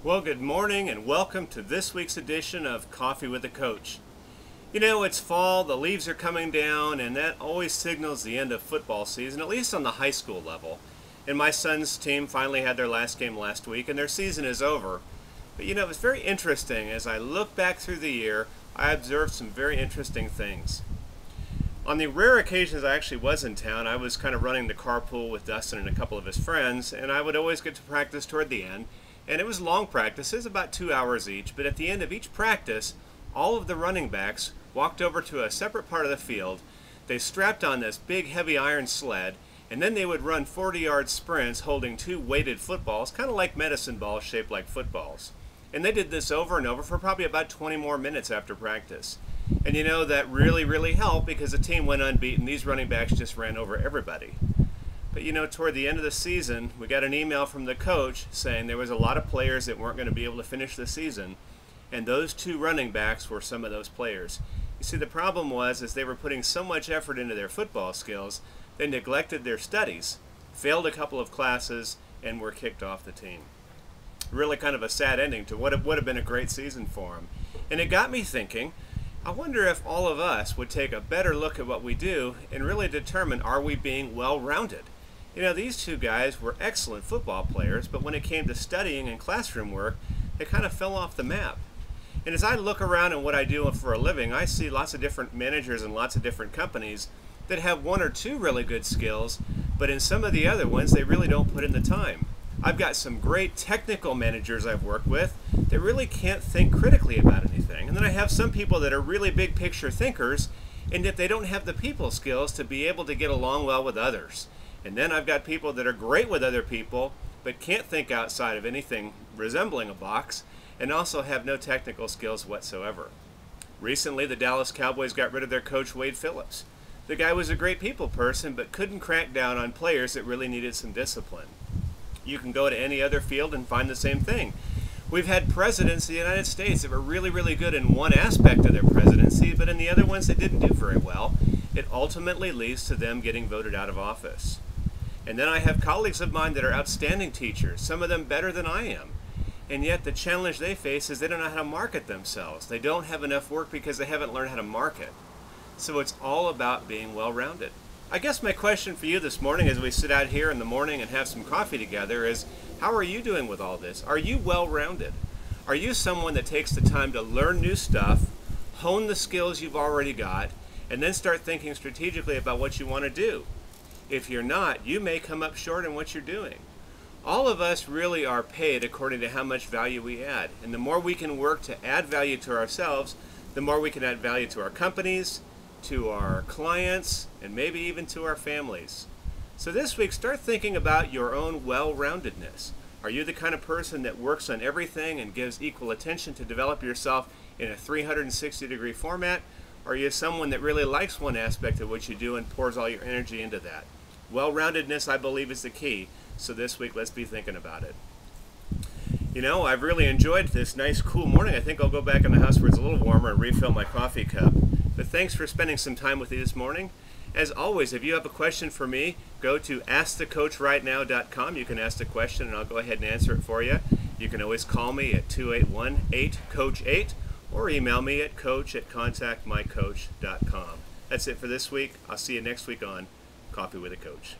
Well, good morning and welcome to this week's edition of Coffee with a Coach. You know, it's fall, the leaves are coming down, and that always signals the end of football season, at least on the high school level. And my son's team finally had their last game last week, and their season is over. But you know, it was very interesting. As I look back through the year, I observed some very interesting things. On the rare occasions I actually was in town, I was kind of running the carpool with Dustin and a couple of his friends, and I would always get to practice toward the end. And it was long practices, about 2 hours each, but at the end of each practice, all of the running backs walked over to a separate part of the field. They strapped on this big heavy iron sled, and then they would run 40-yard sprints holding two weighted footballs, kind of like medicine balls shaped like footballs. And they did this over and over for probably about 20 more minutes after practice. And you know, that really helped because the team went unbeaten. These running backs just ran over everybody. But you know, toward the end of the season, we got an email from the coach saying there was a lot of players that weren't going to be able to finish the season, and those two running backs were some of those players. You see, the problem was they were putting so much effort into their football skills, they neglected their studies, failed a couple of classes, and were kicked off the team. Really kind of a sad ending to what would have been a great season for them. And it got me thinking, I wonder if all of us would take a better look at what we do and really determine, are we being well-rounded? You know, these two guys were excellent football players, but when it came to studying and classroom work, they kind of fell off the map. And as I look around at what I do for a living, I see lots of different managers and lots of different companies that have one or two really good skills, but in some of the other ones, they really don't put in the time. I've got some great technical managers I've worked with that really can't think critically about anything. And then I have some people that are really big picture thinkers, and yet they don't have the people skills to be able to get along well with others. And then I've got people that are great with other people, but can't think outside of anything resembling a box, and also have no technical skills whatsoever. Recently, the Dallas Cowboys got rid of their coach, Wade Phillips. The guy was a great people person, but couldn't crack down on players that really needed some discipline. You can go to any other field and find the same thing. We've had presidents of the United States that were really good in one aspect of their presidency, but in the other ones they didn't do very well. It ultimately leads to them getting voted out of office. And then I have colleagues of mine that are outstanding teachers, some of them better than I am. And yet the challenge they face is they don't know how to market themselves. They don't have enough work because they haven't learned how to market. So it's all about being well-rounded. I guess my question for you this morning as we sit out here in the morning and have some coffee together is, how are you doing with all this? Are you well-rounded? Are you someone that takes the time to learn new stuff, hone the skills you've already got, and then start thinking strategically about what you want to do? If you're not, you may come up short in what you're doing. All of us really are paid according to how much value we add. And the more we can work to add value to ourselves, the more we can add value to our companies, to our clients, and maybe even to our families. So this week, start thinking about your own well-roundedness. Are you the kind of person that works on everything and gives equal attention to develop yourself in a 360-degree format? Or are you someone that really likes one aspect of what you do and pours all your energy into that? Well-roundedness, I believe, is the key. So this week, let's be thinking about it. You know, I've really enjoyed this nice, cool morning. I think I'll go back in the house where it's a little warmer and refill my coffee cup. But thanks for spending some time with me this morning. As always, if you have a question for me, go to askthecoachrightnow.com. You can ask the question, and I'll go ahead and answer it for you. You can always call me at 281-8-COACH-8 or email me at coach@contactmycoach.com. That's it for this week. I'll see you next week on Coffee with a Coach.